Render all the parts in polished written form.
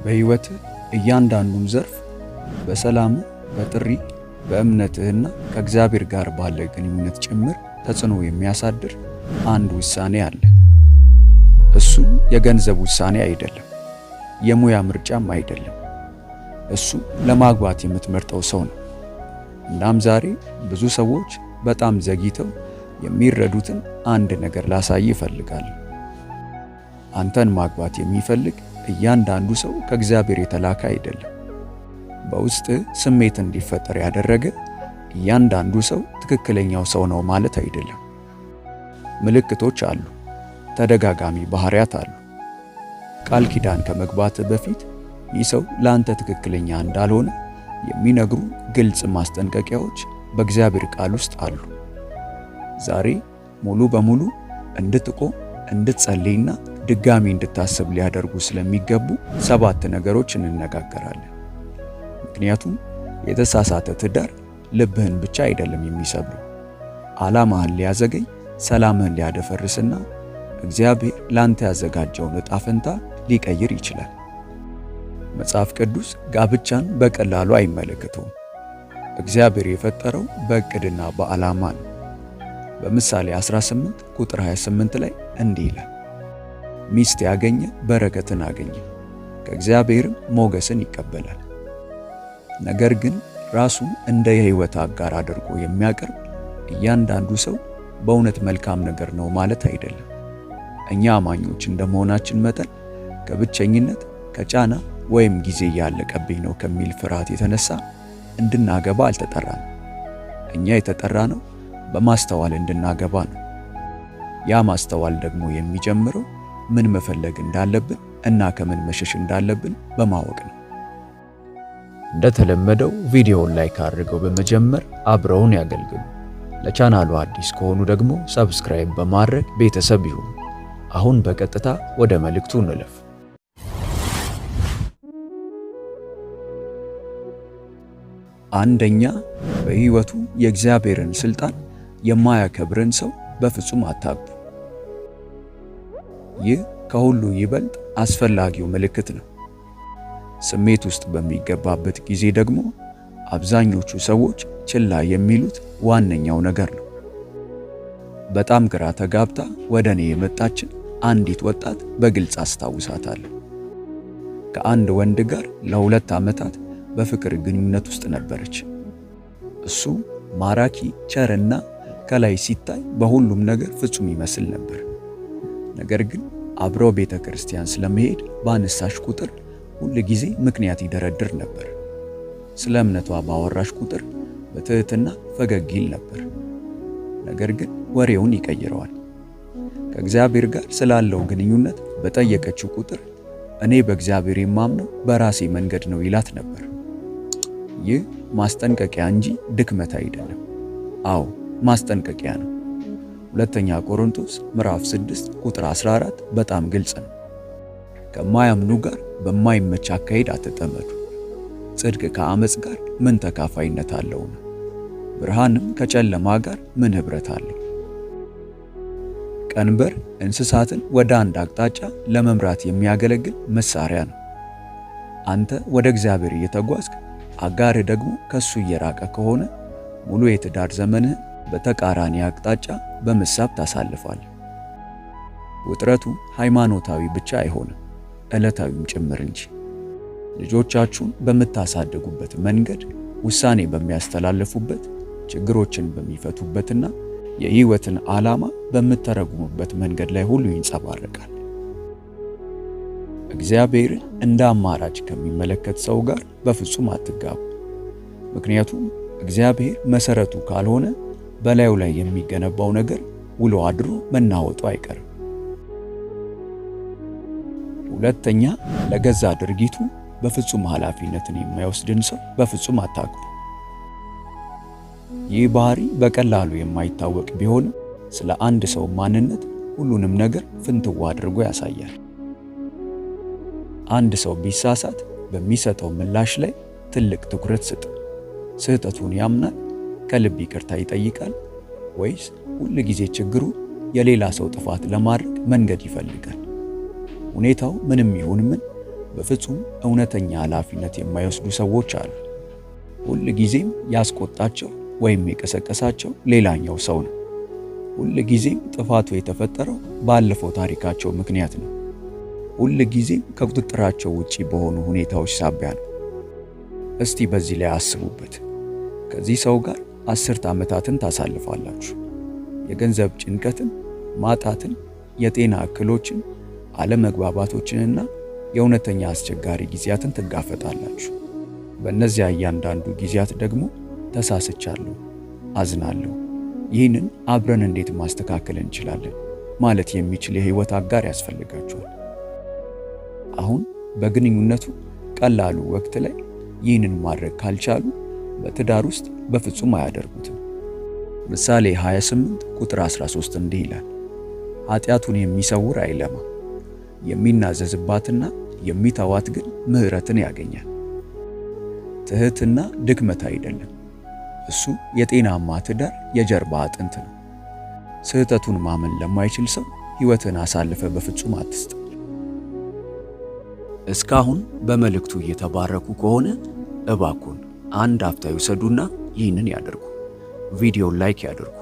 በህይወት እያንዳንዱን ዘርፍ በሰላም በጥሪ በእምነትህና ከእግዚአብሔር ጋር ባለ ግንኙነት ጭምር ተጽዕኖ የሚያሳድር አንድ ውሳኔ አለ። እሱ የገንዘብ ውሳኔ አይደለም፣ የሙያ ምርጫም አይደለም። እሱ ለማግባት የምትመርጠው ሰው ነው። እናም ዛሬ ብዙ ሰዎች በጣም ዘግይተው የሚረዱትን አንድ ነገር ላሳይ ይፈልጋሉ። አንተን ማግባት የሚፈልግ እያንዳንዱ ሰው ከእግዚአብሔር የተላከ አይደለም። በውስጥ ስሜት እንዲፈጠር ያደረገ እያንዳንዱ ሰው ትክክለኛው ሰው ነው ማለት አይደለም። ምልክቶች አሉ፣ ተደጋጋሚ ባህሪያት አሉ። ቃል ኪዳን ከመግባት በፊት ይህ ሰው ለአንተ ትክክለኛ እንዳልሆነ የሚነግሩ ግልጽ ማስጠንቀቂያዎች በእግዚአብሔር ቃል ውስጥ አሉ። ዛሬ ሙሉ በሙሉ እንድትቆም እንድትጸልይና ድጋሚ እንድታስብ ሊያደርጉ ስለሚገቡ 7 ነገሮች እንነጋገራለን። ምክንያቱም የተሳሳተ ትዳር ልብህን ብቻ አይደለም የሚሰብረው፣ ዓላማህን ሊያዘገይ፣ ሰላምህን ሊያደፈርስና እግዚአብሔር ላንተ ያዘጋጀውን ዕጣ ፈንታ ሊቀይር ይችላል። መጽሐፍ ቅዱስ ጋብቻን በቀላሉ አይመለከተውም። እግዚአብሔር የፈጠረው በእቅድና በዓላማ ነው። በምሳሌ 18 ቁጥር 28 ላይ እንዲህ ይላል፣ ሚስት ያገኘ በረከትን አገኘ፣ ከእግዚአብሔርም ሞገስን ይቀበላል። ነገር ግን ራሱን እንደ የሕይወት አጋር አድርጎ የሚያቀርብ እያንዳንዱ ሰው በእውነት መልካም ነገር ነው ማለት አይደለም። እኛ አማኞች እንደመሆናችን መጠን ከብቸኝነት፣ ከጫና ወይም ጊዜ ያለቀብኝ ነው ከሚል ፍርሃት የተነሳ እንድናገባ አልተጠራንም። እኛ የተጠራነው በማስተዋል እንድናገባ ነው። ያ ማስተዋል ደግሞ የሚጀምረው ምን መፈለግ እንዳለብን እና ከምን መሸሽ እንዳለብን በማወቅ ነው። እንደተለመደው ቪዲዮውን ላይክ አድርገው በመጀመር አብረውን ያገልግሉ። ለቻናሉ አዲስ ከሆኑ ደግሞ ሰብስክራይብ በማድረግ ቤተሰብ ይሁኑ። አሁን በቀጥታ ወደ መልእክቱ እንለፍ። አንደኛ፣ በህይወቱ የእግዚአብሔርን ስልጣን የማያከብርን ሰው በፍጹም አታግቡ። ይህ ከሁሉ ይበልጥ አስፈላጊው ምልክት ነው። ስሜት ውስጥ በሚገባበት ጊዜ ደግሞ አብዛኞቹ ሰዎች ችላ የሚሉት ዋነኛው ነገር ነው። በጣም ግራ ተጋብታ ወደ እኔ የመጣችን አንዲት ወጣት በግልጽ አስታውሳታለሁ። ከአንድ ወንድ ጋር ለ2 ዓመታት በፍቅር ግንኙነት ውስጥ ነበረች። እሱ ማራኪ፣ ቸርና ከላይ ሲታይ በሁሉም ነገር ፍጹም ይመስል ነበር። ነገር ግን አብረው ቤተ ክርስቲያን ስለመሄድ ባነሳሽ ቁጥር ሁል ጊዜ ምክንያት ይደረድር ነበር። ስለ እምነቷ ባወራሽ ቁጥር በትህትና ፈገግ ይል ነበር። ነገር ግን ወሬውን ይቀይረዋል። ከእግዚአብሔር ጋር ስላለው ግንኙነት በጠየቀችው ቁጥር እኔ በእግዚአብሔር የማምነው በራሴ መንገድ ነው ይላት ነበር። ይህ ማስጠንቀቂያ እንጂ ድክመት አይደለም። አዎ ማስጠንቀቂያ ነው። ሁለተኛ ቆሮንቶስ ምዕራፍ 6 ቁጥር 14 በጣም ግልጽ ነው። ከማያምኑ ጋር በማይመች አካሄድ አትጠመዱ። ጽድቅ ከአመጽ ጋር ምን ተካፋይነት አለውና? ብርሃንም ከጨለማ ጋር ምን ኅብረት አለው? ቀንበር እንስሳትን ወደ አንድ አቅጣጫ ለመምራት የሚያገለግል መሳሪያ ነው። አንተ ወደ እግዚአብሔር እየተጓዝክ አጋርህ ደግሞ ከሱ እየራቀ ከሆነ ሙሉ የትዳር ዘመንህ በተቃራኒ አቅጣጫ በመሳብ ታሳልፋለህ። ውጥረቱ ሃይማኖታዊ ብቻ አይሆንም፣ ዕለታዊም ጭምር እንጂ። ልጆቻችሁን በምታሳድጉበት መንገድ፣ ውሳኔ በሚያስተላልፉበት፣ ችግሮችን በሚፈቱበትና የህይወትን ዓላማ በምትተረጉሙበት መንገድ ላይ ሁሉ ይንጸባረቃል። እግዚአብሔርን እንደ አማራጭ ከሚመለከት ሰው ጋር በፍጹም አትጋቡ። ምክንያቱም እግዚአብሔር መሰረቱ ካልሆነ በላዩ ላይ የሚገነባው ነገር ውሎ አድሮ መናወጡ አይቀርም። ሁለተኛ፣ ለገዛ ድርጊቱ በፍጹም ኃላፊነትን የማይወስድን ሰው በፍጹም አታግቡ። ይህ ባህሪ በቀላሉ የማይታወቅ ቢሆንም ስለ አንድ ሰው ማንነት ሁሉንም ነገር ፍንትዋ አድርጎ ያሳያል። አንድ ሰው ቢሳሳት በሚሰጠው ምላሽ ላይ ትልቅ ትኩረት ስጥ። ስህተቱን ያምናል? ከልብ ይቅርታ ይጠይቃል? ወይስ ሁል ጊዜ ችግሩ የሌላ ሰው ጥፋት ለማድረግ መንገድ ይፈልጋል? ሁኔታው ምንም ይሁን ምን በፍጹም እውነተኛ ኃላፊነት የማይወስዱ ሰዎች አሉ። ሁል ጊዜም ያስቆጣቸው ወይም የቀሰቀሳቸው ሌላኛው ሰው ነው። ሁል ጊዜም ጥፋቱ የተፈጠረው ባለፈው ታሪካቸው ምክንያት ነው። ሁል ጊዜም ከቁጥጥራቸው ውጪ በሆኑ ሁኔታዎች ሳቢያ ነው። እስቲ በዚህ ላይ አስቡበት። ከዚህ ሰው ጋር 10 ዓመታትን ታሳልፋላችሁ። የገንዘብ ጭንቀትን፣ ማጣትን፣ የጤና እክሎችን፣ አለመግባባቶችንና የእውነተኛ አስቸጋሪ ጊዜያትን ትጋፈጣላችሁ። በእነዚያ እያንዳንዱ ጊዜያት ደግሞ ተሳስቻለሁ፣ አዝናለሁ፣ ይህንን አብረን እንዴት ማስተካከል እንችላለን ማለት የሚችል የህይወት አጋር ያስፈልጋችኋል። አሁን በግንኙነቱ ቀላሉ ወቅት ላይ ይህንን ማድረግ ካልቻሉ በትዳር ውስጥ በፍጹም አያደርጉትም። ምሳሌ 28 ቁጥር 13 እንዲህ ይላል፣ ኃጢአቱን የሚሰውር አይለማም፣ የሚናዘዝባትና የሚተዋት ግን ምሕረትን ያገኛል። ትህትና ድክመት አይደለም። እሱ የጤናማ ትዳር የጀርባ አጥንት ነው። ስህተቱን ማመን ለማይችል ሰው ሕይወትን አሳልፈ በፍጹም አትስጥ። እስካሁን በመልእክቱ እየተባረኩ ከሆነ እባኩን አንድ አፍታ ይውሰዱና ይህንን ያደርጉ። ቪዲዮውን ላይክ ያደርጉ።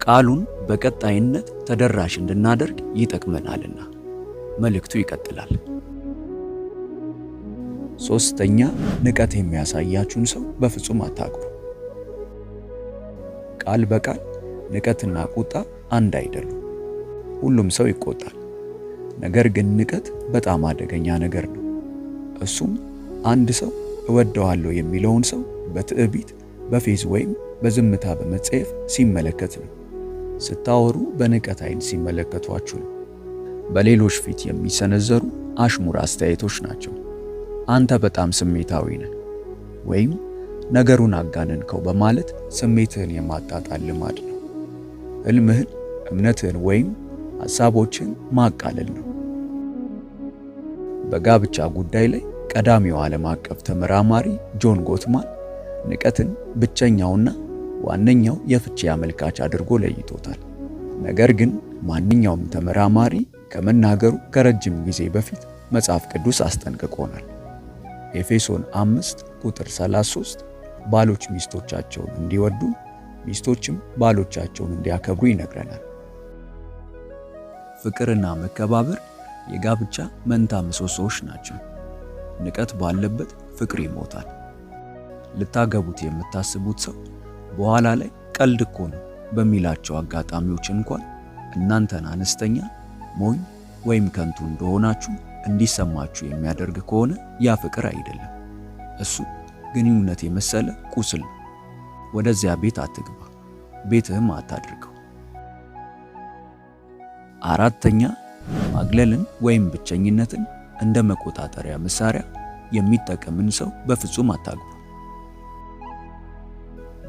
ቃሉን በቀጣይነት ተደራሽ እንድናደርግ ይጠቅመናልና። መልእክቱ ይቀጥላል። ሶስተኛ፣ ንቀት የሚያሳያችሁን ሰው በፍጹም አታግቡ። ቃል በቃል ንቀትና ቁጣ አንድ አይደሉም። ሁሉም ሰው ይቆጣል። ነገር ግን ንቀት በጣም አደገኛ ነገር ነው። እሱም አንድ ሰው እወደዋለሁ የሚለውን ሰው በትዕቢት፣ በፌዝ ወይም በዝምታ በመጸየፍ ሲመለከት ነው። ስታወሩ በንቀት አይን ሲመለከቷችሁ ነው። በሌሎች ፊት የሚሰነዘሩ አሽሙር አስተያየቶች ናቸው። አንተ በጣም ስሜታዊ ነህ ወይም ነገሩን አጋነንከው በማለት ስሜትህን የማጣጣል ልማድ ነው። ህልምህን፣ እምነትህን ወይም ሐሳቦችን ማቃለል ነው። በጋብቻ ጉዳይ ላይ ቀዳሚው ዓለም አቀፍ ተመራማሪ ጆን ጎትማን ንቀትን ብቸኛውና ዋነኛው የፍቺ አመልካች አድርጎ ለይቶታል። ነገር ግን ማንኛውም ተመራማሪ ከመናገሩ ከረጅም ጊዜ በፊት መጽሐፍ ቅዱስ አስጠንቅቆናል። ኤፌሶን 5 ቁጥር 33 ባሎች ሚስቶቻቸውን እንዲወዱ ሚስቶችም ባሎቻቸውን እንዲያከብሩ ይነግረናል። ፍቅርና መከባበር የጋብቻ መንታ ምሰሶዎች ናቸው። ንቀት ባለበት ፍቅር ይሞታል። ልታገቡት የምታስቡት ሰው በኋላ ላይ ቀልድ እኮ ነው በሚላቸው አጋጣሚዎች እንኳን እናንተን አነስተኛ፣ ሞኝ ወይም ከንቱ እንደሆናችሁ እንዲሰማችሁ የሚያደርግ ከሆነ ያ ፍቅር አይደለም። እሱ ግንኙነት የመሰለ ቁስል ነው። ወደዚያ ቤት አትግባ፣ ቤትህም አታድርገው። አራተኛ፣ ማግለልን ወይም ብቸኝነትን እንደ መቆጣጠሪያ መሳሪያ የሚጠቀምን ሰው በፍጹም አታግቡ።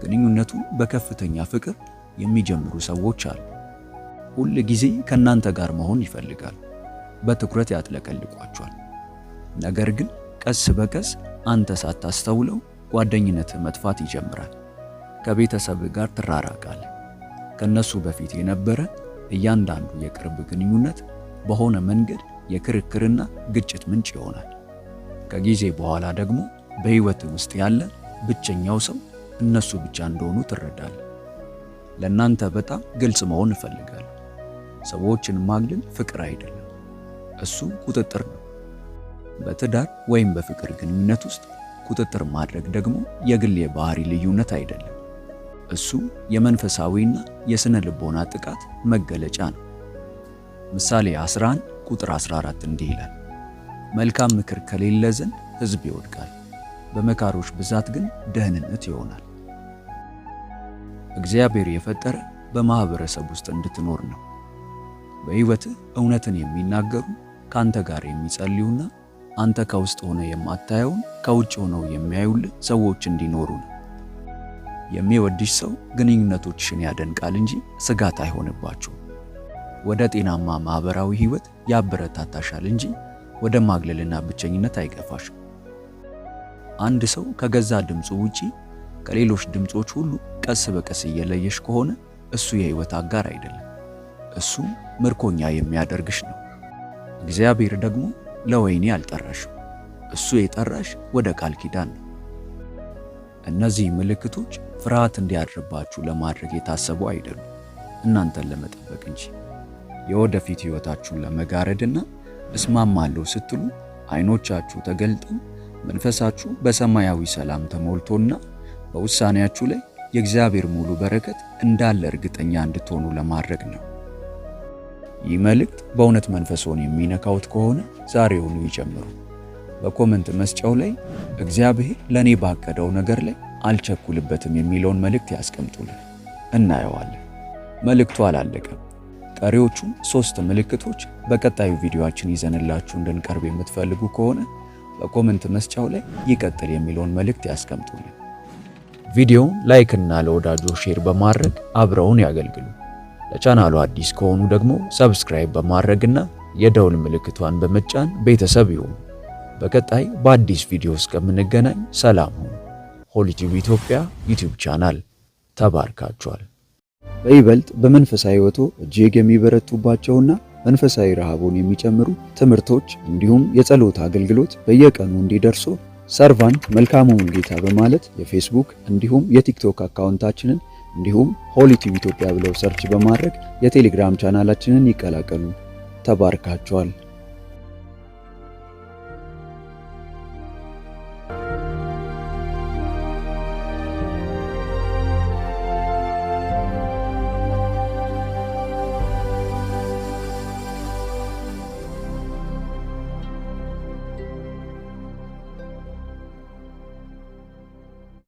ግንኙነቱ በከፍተኛ ፍቅር የሚጀምሩ ሰዎች አሉ። ሁል ጊዜ ከናንተ ጋር መሆን ይፈልጋሉ። በትኩረት ያጥለቀልቋቸዋል። ነገር ግን ቀስ በቀስ አንተ ሳታስተውለው ጓደኝነትህ መጥፋት ይጀምራል። ከቤተሰብህ ጋር ትራራቃለህ። ከነሱ በፊት የነበረ እያንዳንዱ የቅርብ ግንኙነት በሆነ መንገድ የክርክርና ግጭት ምንጭ ይሆናል። ከጊዜ በኋላ ደግሞ በሕይወትህ ውስጥ ያለ ብቸኛው ሰው እነሱ ብቻ እንደሆኑ ትረዳለህ። ለእናንተ በጣም ግልጽ መሆን እፈልጋለሁ። ሰዎችን ማግለል ፍቅር አይደለም፣ እሱ ቁጥጥር ነው። በትዳር ወይም በፍቅር ግንኙነት ውስጥ ቁጥጥር ማድረግ ደግሞ የግል የባህሪ ልዩነት አይደለም። እሱ የመንፈሳዊና የስነ ልቦና ጥቃት መገለጫ ነው። ምሳሌ 11 ቁጥር 14 እንዲህ ይላል፣ መልካም ምክር ከሌለ ዘንድ ሕዝብ ይወድቃል፣ በመካሮች ብዛት ግን ደህንነት ይሆናል። እግዚአብሔር የፈጠረ በማህበረሰብ ውስጥ እንድትኖር ነው። በሕይወትህ እውነትን የሚናገሩ ካንተ ጋር የሚጸልዩና አንተ ከውስጥ ሆነ የማታየውን ከውጭ ሆነው የሚያዩልህ ሰዎች እንዲኖሩ ነው። የሚወድሽ ሰው ግንኙነቶችሽን ያደንቃል እንጂ ስጋት አይሆንባቸውም። ወደ ጤናማ ማህበራዊ ሕይወት ያበረታታሻል እንጂ ወደ ማግለልና ብቸኝነት አይገፋሽም። አንድ ሰው ከገዛ ድምፁ ውጪ ከሌሎች ድምጾች ሁሉ ቀስ በቀስ እየለየሽ ከሆነ እሱ የሕይወት አጋር አይደለም። እሱ ምርኮኛ የሚያደርግሽ ነው። እግዚአብሔር ደግሞ ለወይኔ አልጠራሽም፣ እሱ የጠራሽ ወደ ቃል ኪዳን ነው። እነዚህ ምልክቶች ፍርሃት እንዲያድርባችሁ ለማድረግ የታሰቡ አይደሉም፣ እናንተን ለመጠበቅ እንጂ። የወደፊት ሕይወታችሁን ለመጋረድና እስማማለሁ ስትሉ አይኖቻችሁ ተገልጠው መንፈሳችሁ በሰማያዊ ሰላም ተሞልቶና በውሳኔያችሁ ላይ የእግዚአብሔር ሙሉ በረከት እንዳለ እርግጠኛ እንድትሆኑ ለማድረግ ነው። ይህ መልእክት በእውነት መንፈስዎን የሚነካውት ከሆነ ዛሬውኑ ይጀምሩ። በኮመንት መስጫው ላይ እግዚአብሔር ለኔ ባቀደው ነገር ላይ አልቸኩልበትም የሚለውን መልእክት ያስቀምጡልን፣ እናየዋለን። መልእክቱ አላለቀም። ቀሪዎቹን 3 ምልክቶች በቀጣዩ ቪዲዮአችን ይዘንላችሁ እንድንቀርብ የምትፈልጉ ከሆነ በኮመንት መስጫው ላይ ይቀጥል የሚለውን መልእክት ያስቀምጡልን። ቪዲዮውን ላይክ እና ለወዳጆ ሼር በማድረግ አብረውን ያገልግሉ። ለቻናሉ አዲስ ከሆኑ ደግሞ ሰብስክራይብ በማድረግና የደውል ምልክቷን በመጫን ቤተሰብ ይሁኑ። በቀጣይ በአዲስ ቪዲዮ እስከምንገናኝ ሰላም ሁኑ። ሆሊቲዩብ ኢትዮጵያ ዩቲዩብ ቻናል ተባርካችኋል። በይበልጥ በመንፈሳዊ ሕይወቶ እጅግ የሚበረቱባቸውና መንፈሳዊ ረሃቡን የሚጨምሩ ትምህርቶች እንዲሁም የጸሎት አገልግሎት በየቀኑ እንዲደርሱ ሰርቫንት መልካሙን ጌታ በማለት የፌስቡክ እንዲሁም የቲክቶክ አካውንታችንን እንዲሁም ሆሊቲዩብ ኢትዮጵያ ብለው ሰርች በማድረግ የቴሌግራም ቻናላችንን ይቀላቀሉ። ተባርካችኋል።